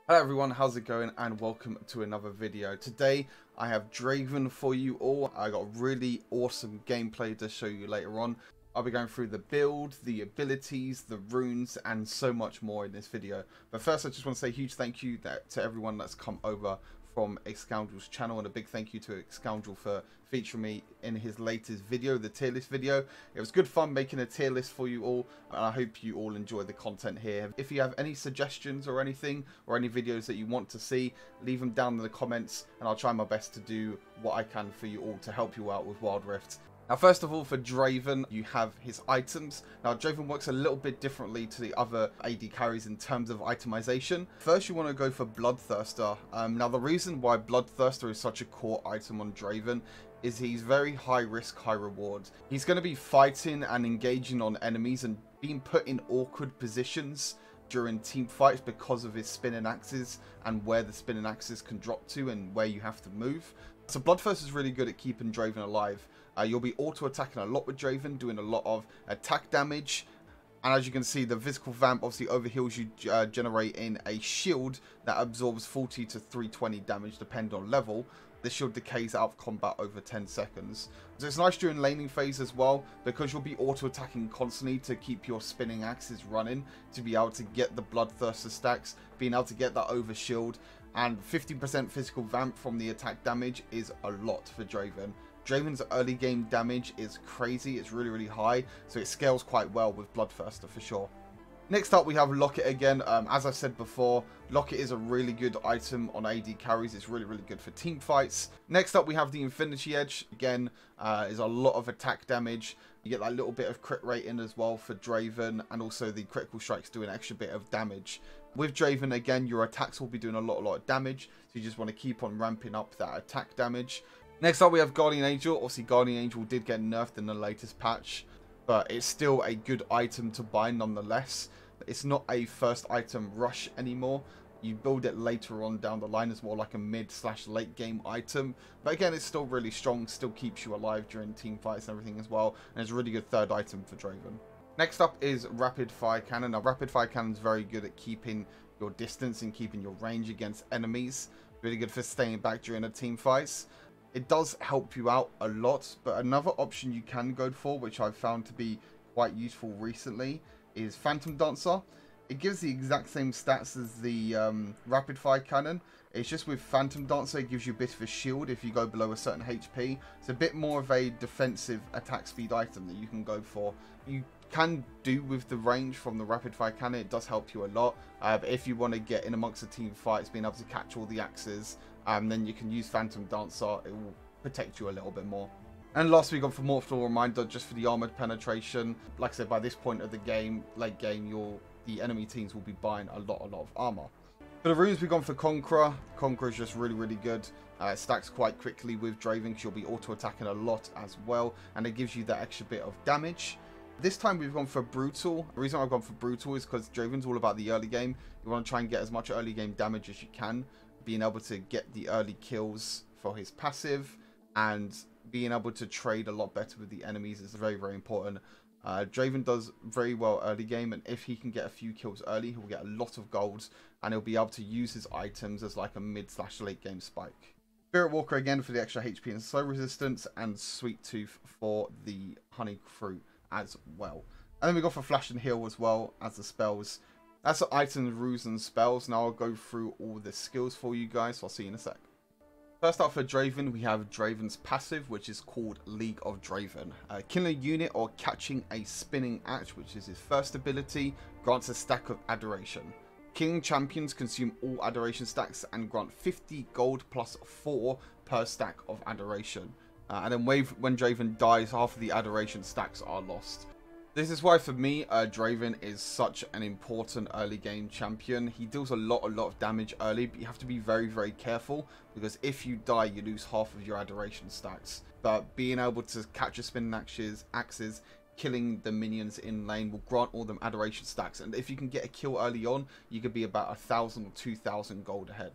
Hello everyone, how's it going, and welcome to another video. Today I have Draven for you all. I got really awesome gameplay to show you later on. I'll be going through the build, the abilities, the runes, and so much more in this video. But first I just want to say a huge thank you to everyone that's come over from Scoundrel's channel, and a big thank you to Scoundrel for featuring me in his latest video, the tier list video. It was good fun making a tier list for you all, and I hope you all enjoy the content here. If you have any suggestions or anything, or any videos that you want to see, leave them down in the comments, and I'll try my best to do what I can for you all to help you out with Wild Rift. Now, first of all, for Draven, you have his items. Now, Draven works a little bit differently to the other AD carries in terms of itemization. First, you want to go for Bloodthirster. Now, the reason why Bloodthirster is such a core item on Draven is he's very high risk, high reward. He's going to be fighting and engaging on enemies and being put in awkward positions during team fights because of his spinning axes and where the spinning axes can drop to and where you have to move. So Bloodthirster is really good at keeping Draven alive. You'll be auto-attacking a lot with Draven, doing a lot of attack damage. And as you can see, the physical vamp obviously overheals you, generating a shield that absorbs 40 to 320 damage depending on level. The shield decays out of combat over 10 seconds. So it's nice during laning phase as well, because you'll be auto-attacking constantly to keep your spinning axes running, to be able to get the Bloodthirster stacks, being able to get that over shield. And 15% physical vamp from the attack damage is a lot for Draven. Draven's early game damage is crazy, it's really high, so it scales quite well with Bloodthirster for sure. Next up we have Locket again. As I said before, Locket is a really good item on AD carries. It's really good for team fights. Next up we have the Infinity Edge. Again, is a lot of attack damage. You get that little bit of crit rate in as well for Draven, and also the critical strikes do an extra bit of damage. With Draven, again, your attacks will be doing a lot of damage, so you just want to keep on ramping up that attack damage. Next up we have Guardian Angel. Obviously Guardian Angel did get nerfed in the latest patch, but it's still a good item to buy nonetheless. It's not a first item rush anymore. You build it later on down the line as more like a mid/late game item. But again, it's still really strong, still keeps you alive during team fights and everything as well. And it's a really good third item for Draven. Next up is Rapid Fire Cannon. Now, Rapid Fire Cannon is very good at keeping your distance and keeping your range against enemies. Really good for staying back during a team fights. It does help you out a lot, but another option you can go for, which I've found to be quite useful recently, is Phantom Dancer. It gives the exact same stats as the Rapid Fire Cannon. It's just with Phantom Dancer, it gives you a bit of a shield if you go below a certain HP. It's a bit more of a defensive attack speed item that you can go for. You can do with the range from the Rapid Fire Cannon, it does help you a lot. But if you want to get in amongst the team fights, being able to catch all the axes, then you can use Phantom Dancer. It will protect you a little bit more. And last we got for Mortal Reminder, just for the armored penetration. Like I said, by this point of the game, late game, the enemy teams will be buying a lot of armor. For the runes, we've gone for Conqueror. Conqueror is just really good. It stacks quite quickly with Draven, because you'll be auto-attacking a lot as well, and it gives you that extra bit of damage. This time we've gone for Brutal. The reason I've gone for Brutal is because Draven's all about the early game. You want to try and get as much early game damage as you can, being able to get the early kills for his passive, and being able to trade a lot better with the enemies is very important. Draven does very well early game, and if he can get a few kills early, he'll get a lot of golds, and he'll be able to use his items as like a mid/late game spike. Spirit Walker again for the extra HP and slow resistance, and Sweet Tooth for the honey fruit as well. And then we got for Flash and Heal as well as the spells. That's the items, rules, and spells. Now I'll go through all the skills for you guys, so I'll see you in a sec. First up for Draven, we have Draven's passive, which is called League of Draven. Killing a unit or catching a spinning axe, which is his first ability, grants a stack of adoration. Killing champions consume all adoration stacks and grant 50 gold plus 4 per stack of adoration. And then when Draven dies, half of the adoration stacks are lost. This is why for me, Draven is such an important early game champion. He deals a lot of damage early, but you have to be very careful, because if you die, you lose half of your adoration stacks. But being able to catch a spinning axes, killing the minions in lane will grant all them adoration stacks. And if you can get a kill early on, you could be about 1,000 or 2,000 gold ahead.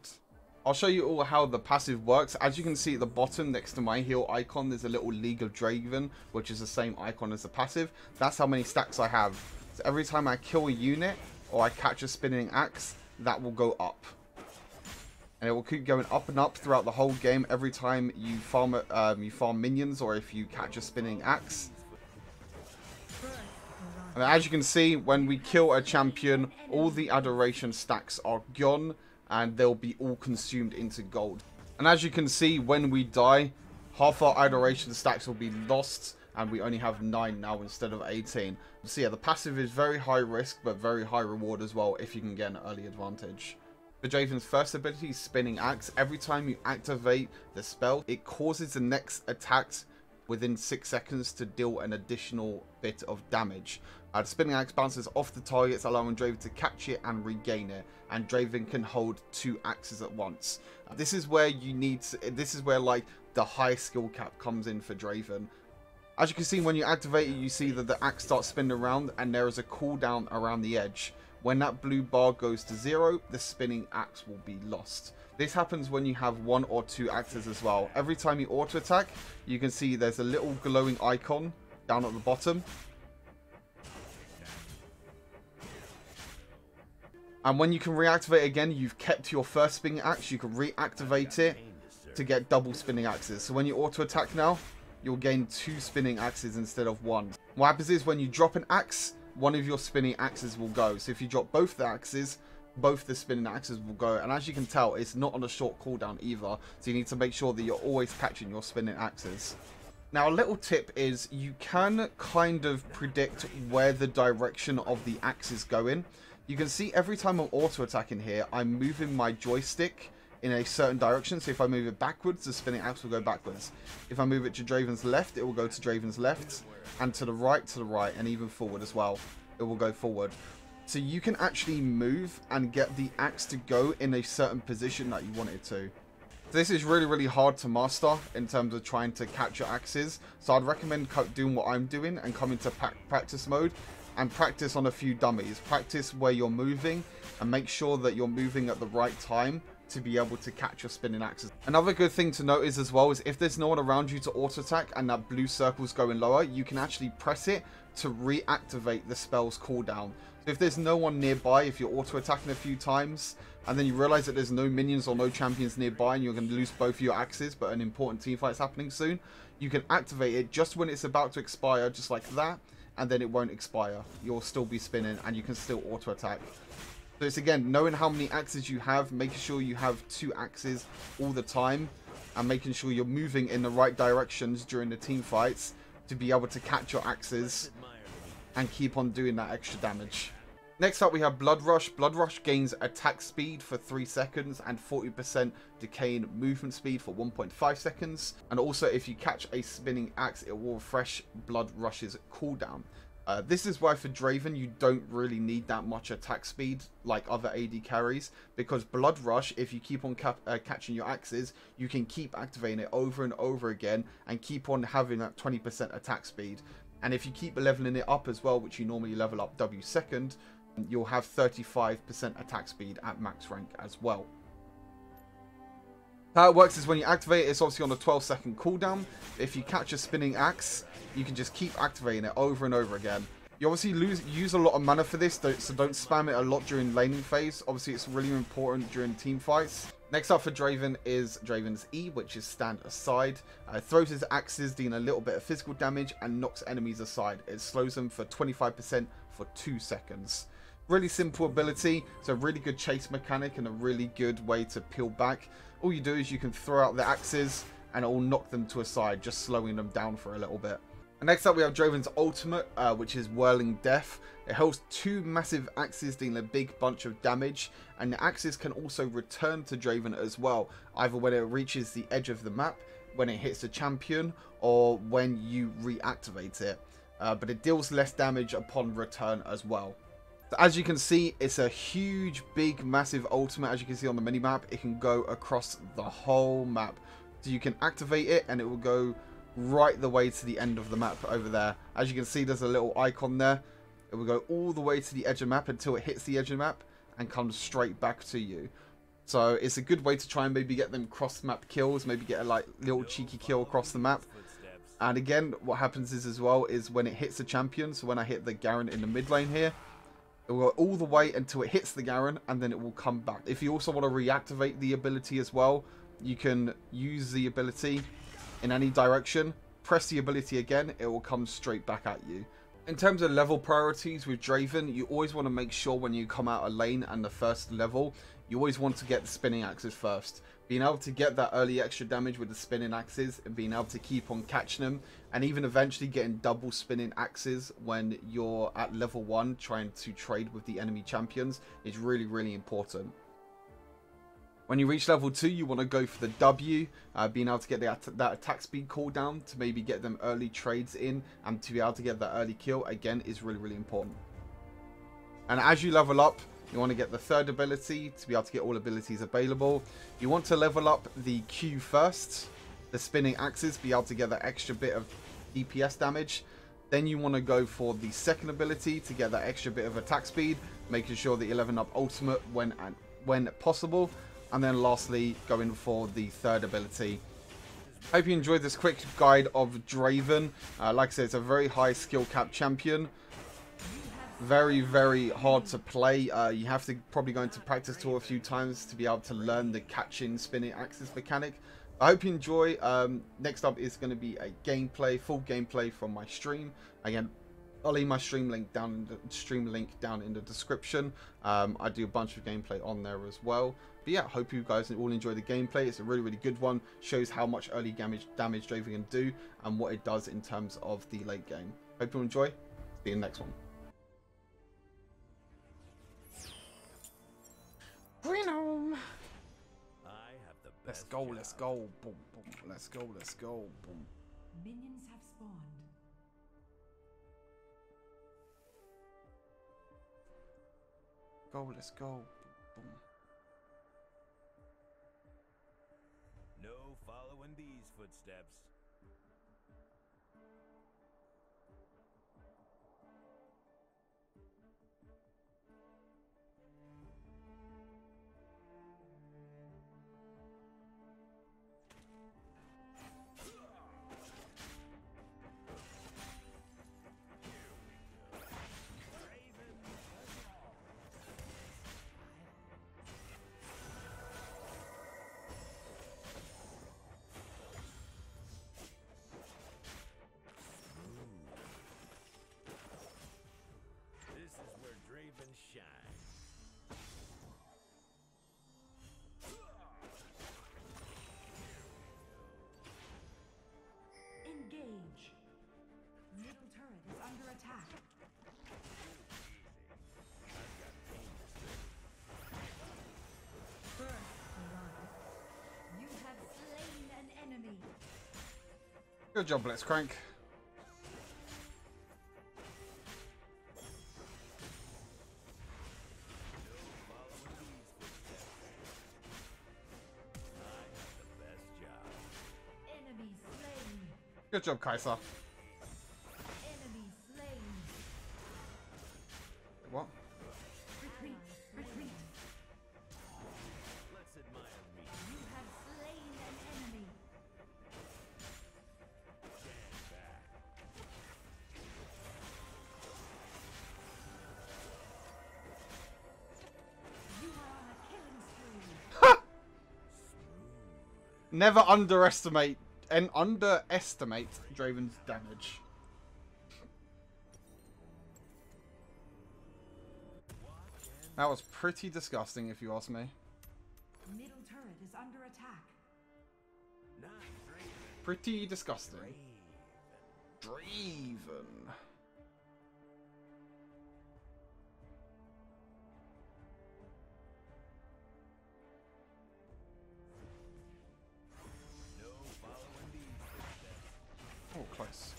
I'll show you all how the passive works. As you can see at the bottom next to my heal icon, there's a little League of Draven, which is the same icon as the passive. That's how many stacks I have. So every time I kill a unit or I catch a spinning axe, that will go up. And it will keep going up and up throughout the whole game every time you farm minions, or if you catch a spinning axe. And as you can see, when we kill a champion, all the adoration stacks are gone, and they'll be all consumed into gold. And as you can see, when we die, half our adoration stacks will be lost, and we only have 9 now instead of 18. So yeah, the passive is very high risk, but very high reward as well if you can get an early advantage. For Draven's first ability, Spinning Axe, every time you activate the spell, it causes the next attack within 6 seconds to deal an additional bit of damage. The Spinning Axe bounces off the targets, allowing Draven to catch it and regain it, and Draven can hold 2 axes at once. This is where like the high skill cap comes in for Draven. As you can see, when you activate it, you see that the axe starts spinning around, and there is a cooldown around the edge. When that blue bar goes to 0, the spinning axe will be lost. This happens when you have 1 or 2 axes as well. Every time you auto attack, you can see there's a little glowing icon down at the bottom. And when you can reactivate again, you've kept your first spinning axe. You can reactivate it to get double spinning axes. So when you auto attack now, you'll gain 2 spinning axes instead of 1. What happens is when you drop an axe, one of your spinning axes will go. So if you drop both the axes, both the spinning axes will go. And as you can tell, it's not on a short cooldown either. So you need to make sure that you're always catching your spinning axes. Now, a little tip is you can kind of predict where the direction of the axe is going. You can see every time I'm auto attacking here, I'm moving my joystick in a certain direction. So if I move it backwards, the spinning axe will go backwards. If I move it to Draven's left, it will go to Draven's left. And to the right, and even forward as well. It will go forward. So you can actually move and get the axe to go in a certain position that you want it to. This is really, really hard to master in terms of trying to catch your axes. So I'd recommend doing what I'm doing and come into practice mode and practice on a few dummies. Practice where you're moving and make sure that you're moving at the right time to be able to catch your spinning axes. Another good thing to notice as well is if there's no one around you to auto attack and that blue circle's going lower, you can actually press it to reactivate the spell's cooldown. So if there's no one nearby, if you're auto attacking a few times and then you realize that there's no minions or no champions nearby and you're going to lose both of your axes, but an important team fight's happening soon, you can activate it just when it's about to expire, just like that, and then it won't expire. You'll still be spinning and you can still auto attack. So it's again, knowing how many axes you have, making sure you have 2 axes all the time, and making sure you're moving in the right directions during the team fights to be able to catch your axes and keep on doing that extra damage. Next up we have Blood Rush. Blood Rush gains attack speed for 3 seconds and 40% decaying movement speed for 1.5 seconds. And also if you catch a spinning axe, it will refresh Blood Rush's cooldown. This is why for Draven you don't really need that much attack speed like other AD carries, because Blood Rush, if you keep on catching your axes, you can keep activating it over and over again and keep on having that 20% attack speed. And if you keep leveling it up as well, which you normally level up W second, you'll have 35% attack speed at max rank as well. How it works is when you activate it, it's obviously on a 12-second cooldown. If you catch a spinning axe, you can just keep activating it over and over again. You obviously use a lot of mana for this, so don't spam it a lot during laning phase. Obviously, it's really important during team fights. Next up for Draven is Draven's E, which is Stand Aside. Throws his axes, dealing a little bit of physical damage, and knocks enemies aside. It slows them for 25% for 2 seconds. Really simple ability. It's a really good chase mechanic and a really good way to peel back. All you do is you can throw out the axes and it will knock them to a side, just slowing them down for a little bit. And next up we have Draven's ultimate, which is Whirling Death. It holds 2 massive axes dealing a big bunch of damage, and the axes can also return to Draven as well, either when it reaches the edge of the map, when it hits a champion, or when you reactivate it. But it deals less damage upon return as well. So as you can see, it's a huge, big, massive ultimate. As you can see on the mini-map, it can go across the whole map. So you can activate it and it will go right the way to the end of the map over there. As you can see, there's a little icon there. It will go all the way to the edge of the map until it hits the edge of the map and comes straight back to you. So it's a good way to try and maybe get them cross-map kills, maybe get a like little cheeky kill across the map. And again, what happens is as well is when it hits a champion, so when I hit the Garen in the mid lane here, It will go all the way until it hits the Garen, and then it will come back. If you also want to reactivate the ability as well, you can use the ability in any direction. Press the ability again, it will come straight back at you. In terms of level priorities with Draven, you always want to make sure when you come out a lane and the first level, you always want to get the spinning axes first. Being able to get that early extra damage with the spinning axes and being able to keep on catching them, and even eventually getting double spinning axes when you're at level 1 trying to trade with the enemy champions is really, really important. When you reach level 2, you want to go for the W, being able to get that attack speed cooldown to maybe get them early trades in, and to be able to get that early kill, again, is really, really important. And as you level up, you want to get the third ability to be able to get all abilities available. You want to level up the Q first, the spinning axes, be able to get that extra bit of DPS damage. Then you want to go for the second ability to get that extra bit of attack speed, making sure that you're leveling up ultimate when possible. And then lastly, going for the third ability. Hope you enjoyed this quick guide of Draven. Like I said, it's a very high skill cap champion. Very, very hard to play. You have to probably go into practice tour a few times to be able to learn the catching spinning axis mechanic. I hope you enjoy. Next up is going to be a gameplay, full gameplay from my stream. Again, I'll leave my stream link down in the description. I do a bunch of gameplay on there as well. But yeah, hope you guys all enjoy the gameplay. It's a really, really good one. Shows how much early damage Draven can do and what it does in terms of the late game. Hope you enjoy. See you in the next one. Greenhome. Let's go, let's go. Boom, boom. Let's go, let's go. Boom. Minions have spawned. Go, let's go. Boom. No following these footsteps. Draven shine. Engage. Middle turret is under attack. First blood. You have slain an enemy. Good job, Blitzcrank. Good job, Kai'Sa. Enemy slain. What? Retreat. Retreat. Let's admire me. You have slain an enemy. Stand back. You are on a killing spree. Never underestimate Draven's damage. That was pretty disgusting, if you ask me. Middle turret is under attack. Not Draven. Pretty disgusting. Draven. No following these footsteps. Oh, close.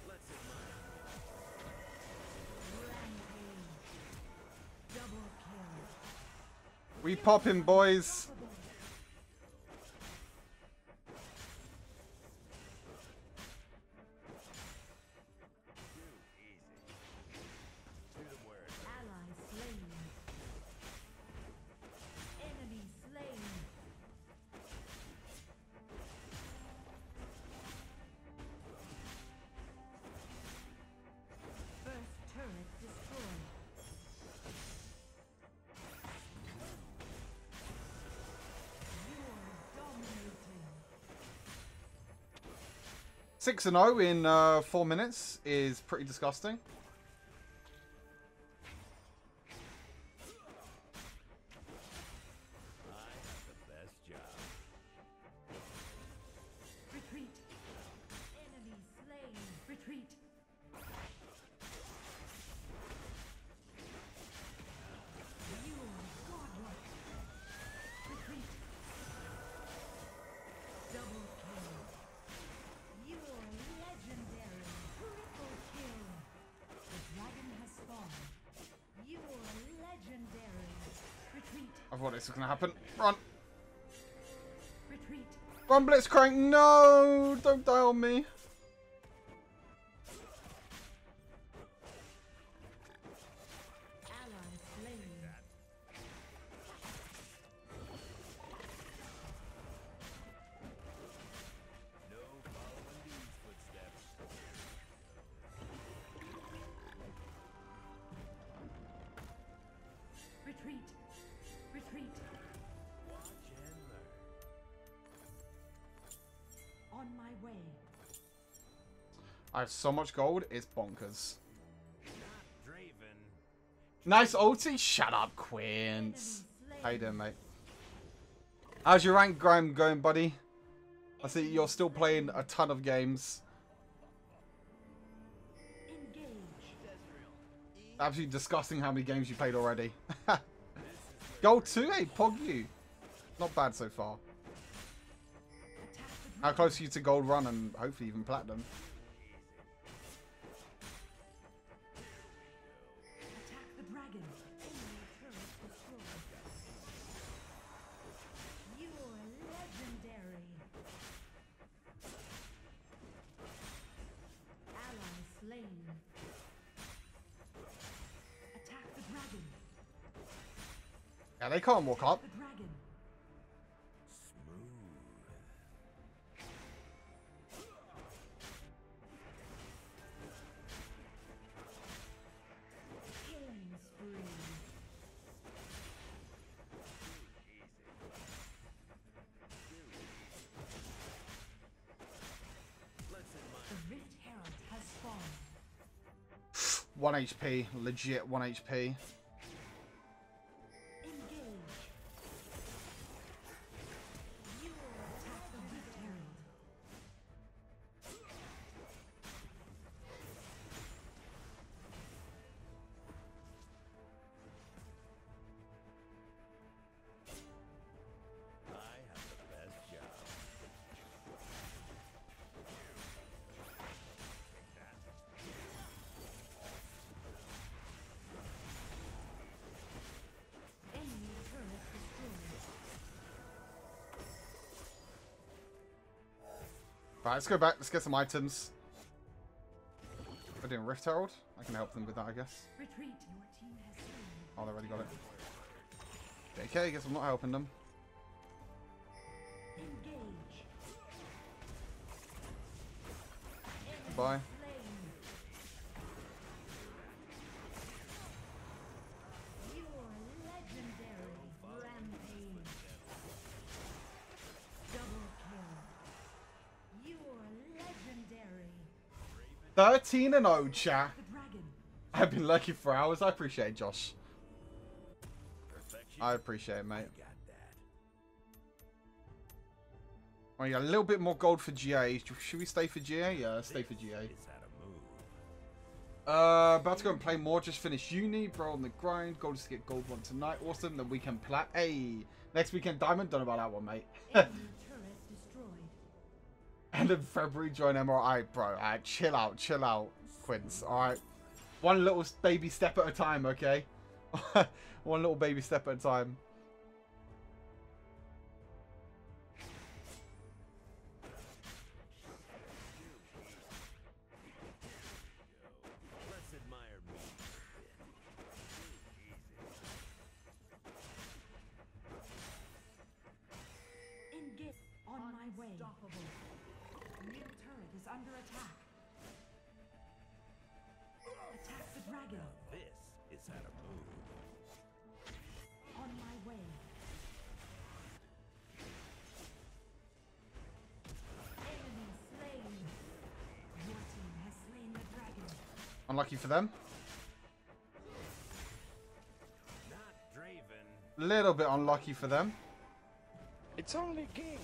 Let's admire Rampage. Double kill. We poppin', boys. Ally slain. 6-0 in 4 minutes is pretty disgusting. I have the best job. Retreat. Enemy slain. Retreat. You are godlike. Retreat. Double kill. You are legendary. Triple kill. The dragon has spawned. You are legendary. Retreat. I thought this was going to happen. Run. Retreat. Run, Blitzcrank. No. Don't die on me. Ally slain. No following these footsteps. Retreat. Retreat. Watch and learn. On my way. I have so much gold. It's bonkers. Not Draven. Nice ulti. Shut up, Quince. Enemy How you slain. doing, mate? How's your rank grind going, buddy? I see you're still playing a ton of games. Engage. Absolutely disgusting how many games you played already. Gold 2? Hey, Pog you. Not bad so far. Attack the How close are you to gold run and hopefully even platinum? Attack the dragon. Enemy turret destroyed. You are legendary. Ally slain. Attack the dragon. Yeah, they can't walk up. The dragon. Smooth. Killing spree. Let's admire. The Rift Herald has spawned. 1 HP. Legit 1 HP. Engage. You will attack the Rift Herald. I have the best job. Enemy turret destroyed. Right, let's go back. Let's get some items. We're doing Rift Herald. I can help them with that, I guess. Retreat. Your team has slain. Oh, they already got it. Okay, guess I'm not helping them. Engage. Goodbye. Slain. You are legendary. Rampage. Double kill. You are legendary. 13-0, chat. The dragon. I've been lurking for hours. I appreciate it, Josh. Perfection. I appreciate it, mate. got that. Oh, yeah, a little bit more gold for GA. Should we stay for GA? Yeah, let's stay for GA. It's how to move. About to go and play more. Just finished uni, bro, on the grind. Goal is to get gold 1 tonight. Awesome. Then weekend plat. Hey, next weekend diamond. Don't know about that one, mate. Enemy turret destroyed. End of February, join MRI, bro. Alright, chill out, Quince. Alright. One little baby step at a time, okay? One little baby step at a time. Let's admire me a bit. Engage. On my way. Unstoppable. New turret is under attack. Attack the dragon. This is how to move. On my way. Enemy slain. Unlucky for them. Not Draven. Little bit unlucky for them. It's only a game.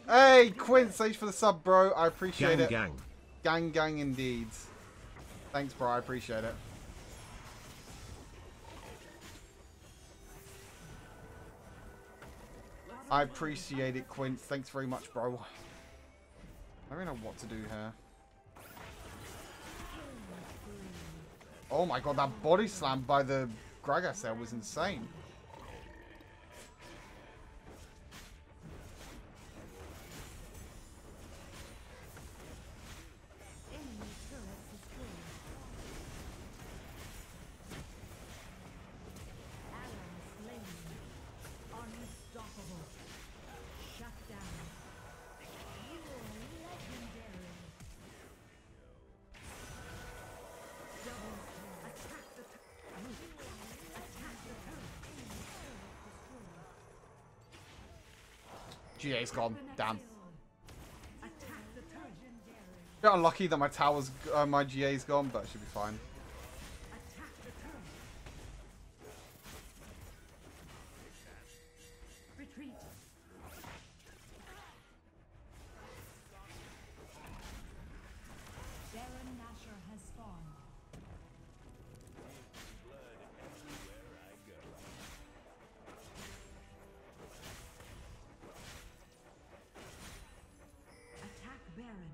Hey, Quint, thanks for the sub, bro. I appreciate Gang, it. gang. Gang, gang, indeed. Thanks, bro. I appreciate it. I appreciate it, Quint. Thanks very much, bro. I don't know what to do here. Oh my god, that body slam by the Gragas there was insane. Enemy turret destroyed. Ally slain. Unstoppable. Shut down. You are legendary. Double kill. Attack the attack the turret. Enemy turret destroyed. GA's gone. Damn. Attack the turret. Bit unlucky that my tower's, my GA's gone, but it should be fine. Attack the turret. Retreat. Baron Nashor has spawned. Blood everywhere I go. Attack Baron.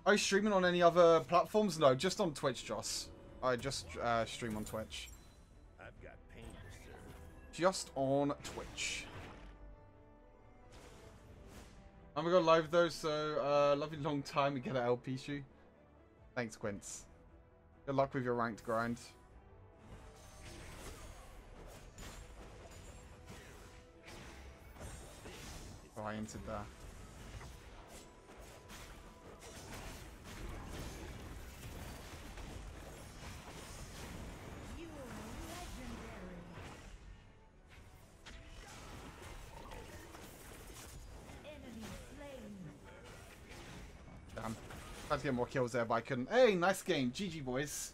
Are you streaming on any other platforms? No, just on Twitch, Joss. I just stream on Twitch. I've got pain to serve. Just on Twitch. I'm gonna go live though, so lovely long time to get an LP shoe. Thanks, Quince. Good luck with your ranked grind. Oh, I entered there. You are legendary. Enemy slain. Damn. Tried to get more kills there, but I couldn't. Hey, nice game. GG, boys.